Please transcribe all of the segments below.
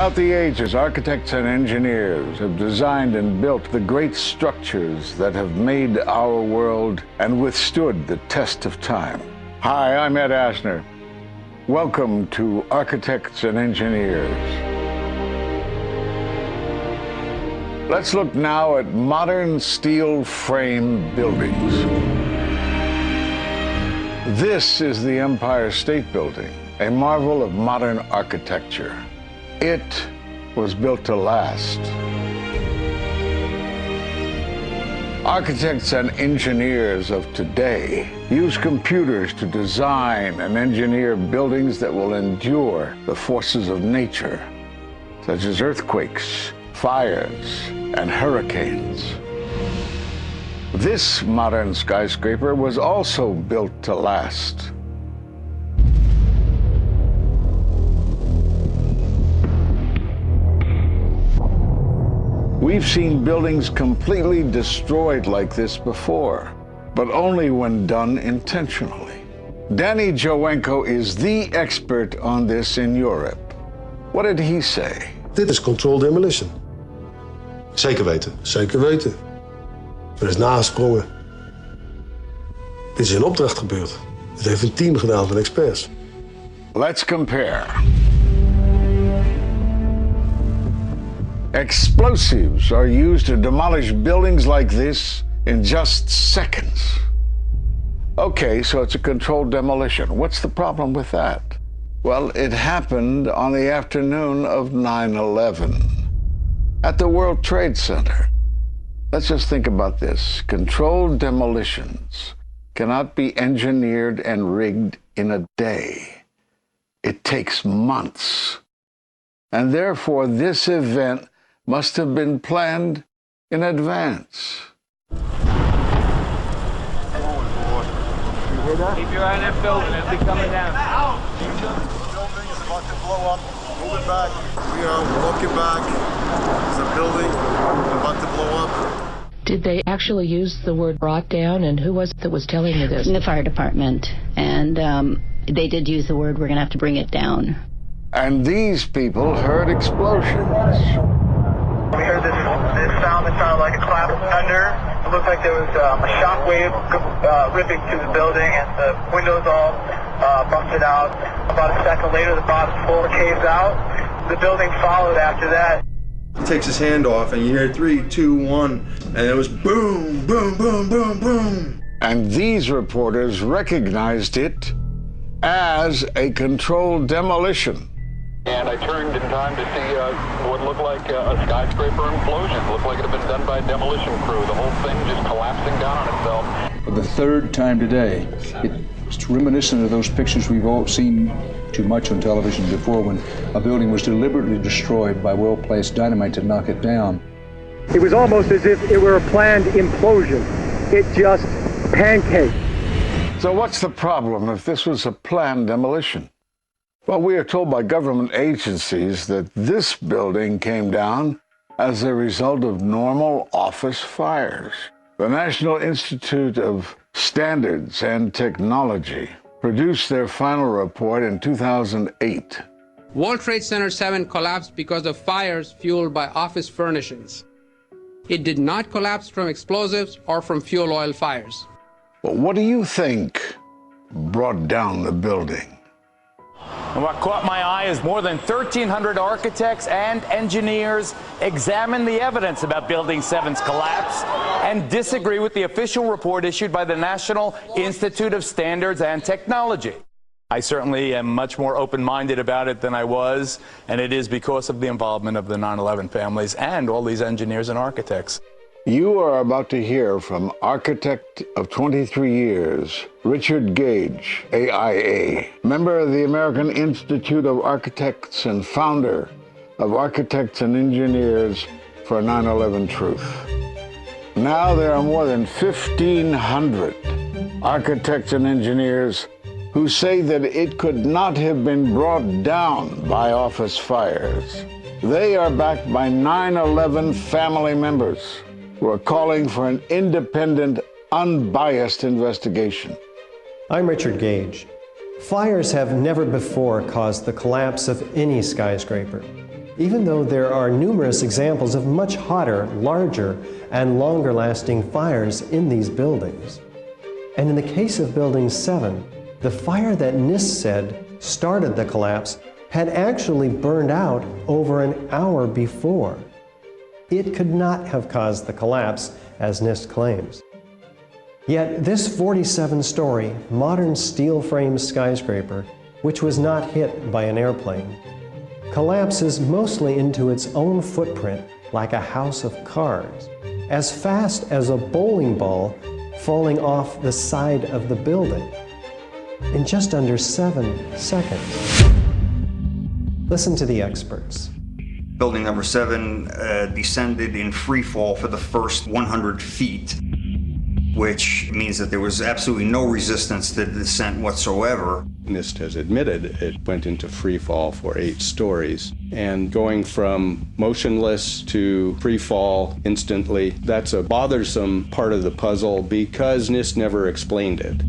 Throughout the ages, architects and engineers have designed and built the great structures that have made our world and withstood the test of time. Hi, I'm Ed Asner. Welcome to Architects and Engineers. Let's look now at modern steel frame buildings. This is the Empire State Building, a marvel of modern architecture. It was built to last. Architects and engineers of today use computers to design and engineer buildings that will endure the forces of nature, such as earthquakes, fires, and hurricanes. This modern skyscraper was also built to last. We've seen buildings completely destroyed like this before, but only when done intentionally. Danny Jowenko is the expert on this in Europe. What did he say? Dit is controlled demolition. Zeker weten. Zeker weten. Er is nagesprongen. Dit is in opdracht gebeurd. Dit heeft een team gedaan van experts. Let's compare. Explosives are used to demolish buildings like this in just seconds. Okay, so it's a controlled demolition. What's the problem with that? Well, it happened on the afternoon of 9/11 at the World Trade Center. Let's just think about this. Controlled demolitions cannot be engineered and rigged in a day. It takes months. And therefore, this event must have been planned in advance. You hear that? Keep your eye on that building. It'll be coming down. The building is about to blow up. Move it back. We are walking back. There's a building about to blow up. Did they actually use the word brought down, and who was it that was telling you this? The fire department, and they did use the word, we're going to have to bring it down. And these people heard explosions. We heard this sound that sounded like a clap of thunder. It looked like there was a shock wave ripping through the building, and the windows all busted out. About a second later, the bottom floor caves out. The building followed after that. He takes his hand off, and you hear 3, 2, 1, and it was boom, boom, boom, boom, boom. And these reporters recognized it as a controlled demolition. And I turned in time to see what looked like a skyscraper implosion. It looked like it had been done by a demolition crew. The whole thing just collapsing down on itself. For the third time today, it's reminiscent of those pictures we've all seen too much on television before, when a building was deliberately destroyed by well-placed dynamite to knock it down. It was almost as if it were a planned implosion. It just pancaked. So what's the problem if this was a planned demolition? Well, we are told by government agencies that this building came down as a result of normal office fires. The National Institute of Standards and Technology produced their final report in 2008. World Trade Center 7 collapsed because of fires fueled by office furnishings. It did not collapse from explosives or from fuel oil fires. But what do you think brought down the building? And what caught my eye is more than 1,300 architects and engineers examine the evidence about Building 7's collapse and disagree with the official report issued by the National Institute of Standards and Technology. I certainly am much more open-minded about it than I was, and it is because of the involvement of the 9/11 families and all these engineers and architects. You are about to hear from architect of 23 years, Richard Gage, AIA, member of the American Institute of Architects and founder of Architects and Engineers for 9/11 Truth. Now there are more than 1,500 architects and engineers who say that it could not have been brought down by office fires. They are backed by 9/11 family members who are calling for an independent, unbiased investigation. I'm Richard Gage. Fires have never before caused the collapse of any skyscraper. even though there are numerous examples of much hotter, larger, and longer-lasting fires in these buildings. And in the case of Building 7, the fire that NIST said started the collapse had actually burned out over an hour before. It could not have caused the collapse, as NIST claims. Yet this 47-story, modern steel-frame skyscraper, which was not hit by an airplane, collapses mostly into its own footprint like a house of cards, as fast as a bowling ball falling off the side of the building, in just under 7 seconds. Listen to the experts. Building number 7 descended in free fall for the first 100 feet, which means that there was absolutely no resistance to the descent whatsoever. NIST has admitted it went into free fall for 8 stories. And going from motionless to free fall instantly, that's a bothersome part of the puzzle because NIST never explained it.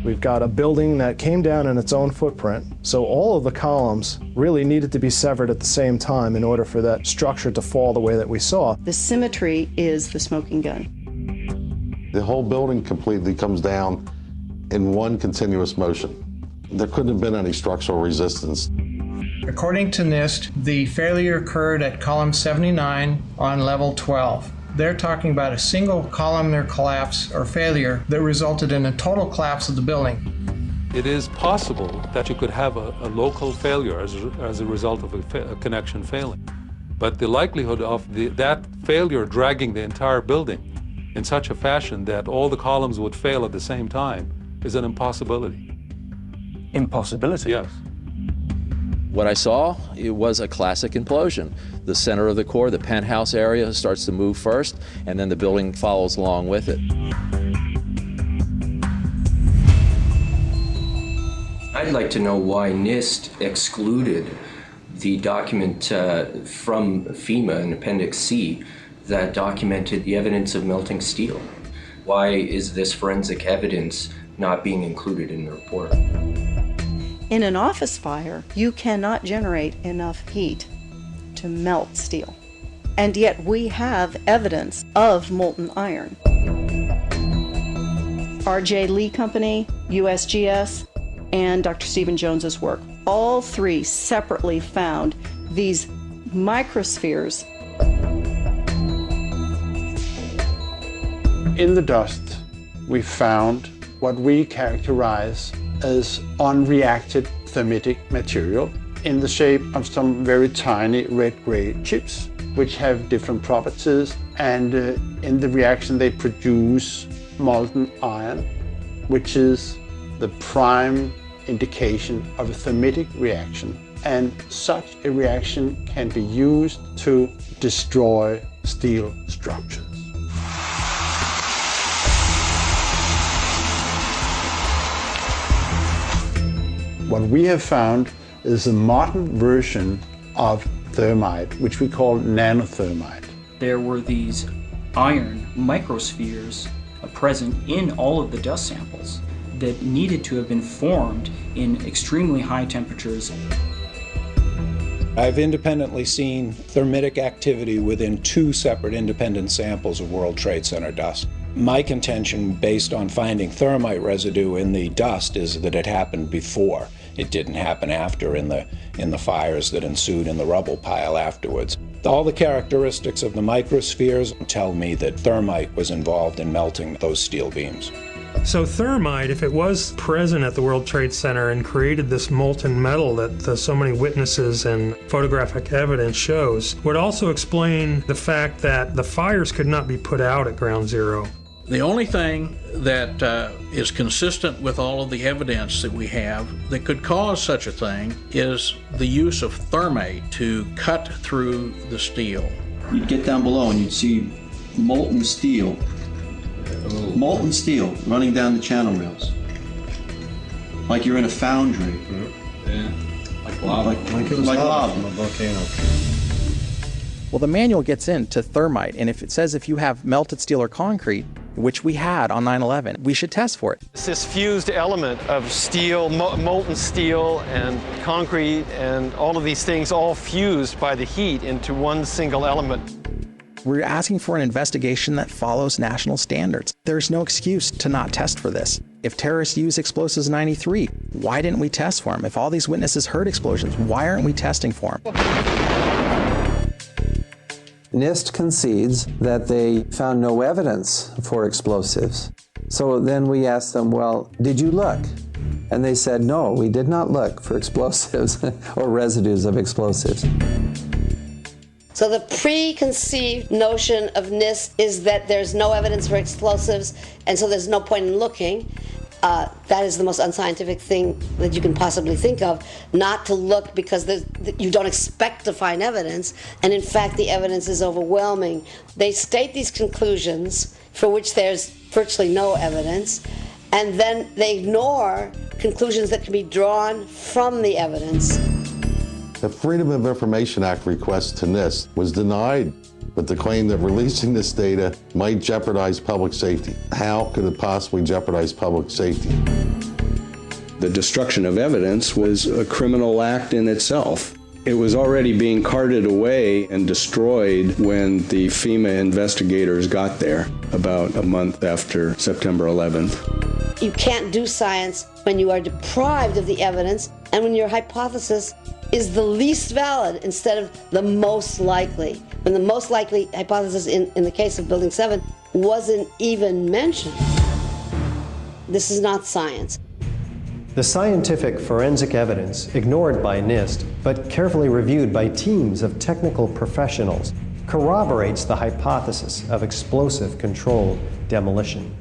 We've got a building that came down in its own footprint, so all of the columns really needed to be severed at the same time in order for that structure to fall the way that we saw. The symmetry is the smoking gun. The whole building completely comes down in one continuous motion. There couldn't have been any structural resistance. According to NIST, the failure occurred at column 79 on level 12. They're talking about a single columnar collapse or failure that resulted in a total collapse of the building. It is possible that you could have a local failure as a result of a connection failing. But the likelihood of that failure dragging the entire building in such a fashion that all the columns would fail at the same time is an impossibility. Impossibility? Yes. What I saw, it was a classic implosion. The center of the core, the penthouse area, starts to move first, and then the building follows along with it. I'd like to know why NIST excluded the document from FEMA in Appendix C that documented the evidence of melting steel. Why is this forensic evidence not being included in the report? In an office fire, you cannot generate enough heat to melt steel. And yet we have evidence of molten iron. R.J. Lee Company, USGS, and Dr. Stephen Jones's work, all three separately found these microspheres. In the dust, we found what we characterize as unreacted thermitic material in the shape of some very tiny red-gray chips, which have different properties, and in the reaction they produce molten iron, which is the prime indication of a thermitic reaction. And such a reaction can be used to destroy steel structures. What we have found is a modern version of thermite, which we call nanothermite. There were these iron microspheres present in all of the dust samples that needed to have been formed in extremely high temperatures. I've independently seen thermitic activity within 2 separate independent samples of World Trade Center dust. My contention, based on finding thermite residue in the dust, is that it happened before. It didn't happen after in the fires that ensued in the rubble pile afterwards. All the characteristics of the microspheres tell me that thermite was involved in melting those steel beams. So thermite, if it was present at the World Trade Center and created this molten metal that so many witnesses and photographic evidence shows, would also explain the fact that the fires could not be put out at Ground Zero. The only thing that is consistent with all of the evidence that we have that could cause such a thing is the use of thermite to cut through the steel. You'd get down below and you'd see molten steel running down the channel rails. Like you're in a foundry. Yeah. Like lava. Like it was lava from a volcano. Well, the manual gets into thermite, and if it says if you have melted steel or concrete, which we had on 9/11. We should test for it. It's this fused element of steel, molten steel and concrete and all of these things all fused by the heat into one single element. We're asking for an investigation that follows national standards. There's no excuse to not test for this. If terrorists used explosives in '93, why didn't we test for them? If all these witnesses heard explosions, why aren't we testing for them? NIST concedes that they found no evidence for explosives. So then we asked them, well, did you look? And they said, no, we did not look for explosives or residues of explosives. So the preconceived notion of NIST is that there's no evidence for explosives, and so there's no point in looking. That is the most unscientific thing that you can possibly think of, not to look because you don't expect to find evidence, and in fact the evidence is overwhelming. They state these conclusions for which there's virtually no evidence, and then they ignore conclusions that can be drawn from the evidence. The Freedom of Information Act request to NIST was denied with the claim that releasing this data might jeopardize public safety. How could it possibly jeopardize public safety? The destruction of evidence was a criminal act in itself. It was already being carted away and destroyed when the FEMA investigators got there about a month after September 11th. You can't do science when you are deprived of the evidence and when your hypothesis is the least valid instead of the most likely. When the most likely hypothesis in the case of Building 7 wasn't even mentioned. This is not science. The scientific forensic evidence, ignored by NIST, but carefully reviewed by teams of technical professionals, corroborates the hypothesis of explosive-controlled demolition.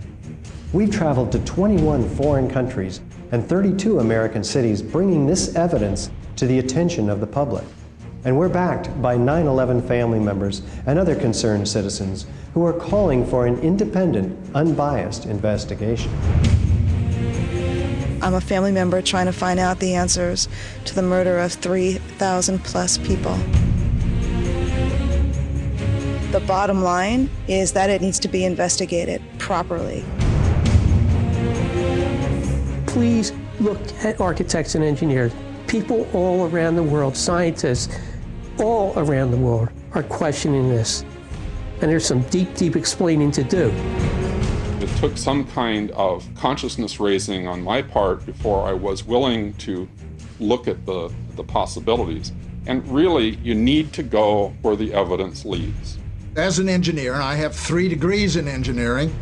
We've traveled to 21 foreign countries and 32 American cities, bringing this evidence to the attention of the public. And we're backed by 9/11 family members and other concerned citizens who are calling for an independent, unbiased investigation. I'm a family member trying to find out the answers to the murder of 3,000 plus people. The bottom line is that it needs to be investigated properly. Please look at architects and engineers. People all around the world, scientists all around the world are questioning this. And there's some deep, deep explaining to do. It took some kind of consciousness raising on my part before I was willing to look at the possibilities. And really, you need to go where the evidence leads. As an engineer, and I have 3 degrees in engineering,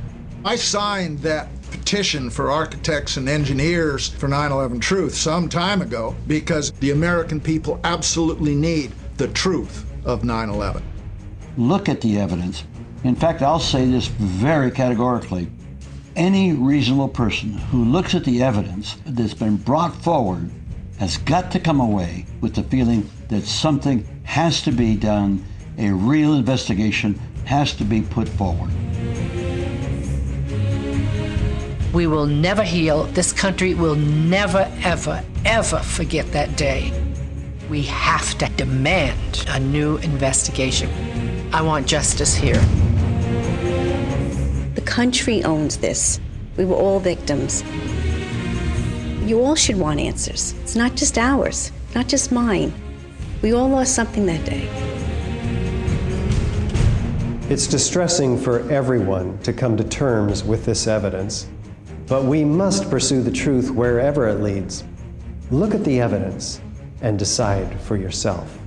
I signed that petition for architects and engineers for 9/11 Truth some time ago because the American people absolutely need the truth of 9/11. Look at the evidence. In fact, I'll say this very categorically. Any reasonable person who looks at the evidence that's been brought forward has got to come away with the feeling that something has to be done, a real investigation has to be put forward. We will never heal. This country will never, ever, ever forget that day. We have to demand a new investigation. I want justice here. The country owns this. We were all victims. You all should want answers. It's not just ours, not just mine. We all lost something that day. It's distressing for everyone to come to terms with this evidence. But we must pursue the truth wherever it leads. Look at the evidence and decide for yourself.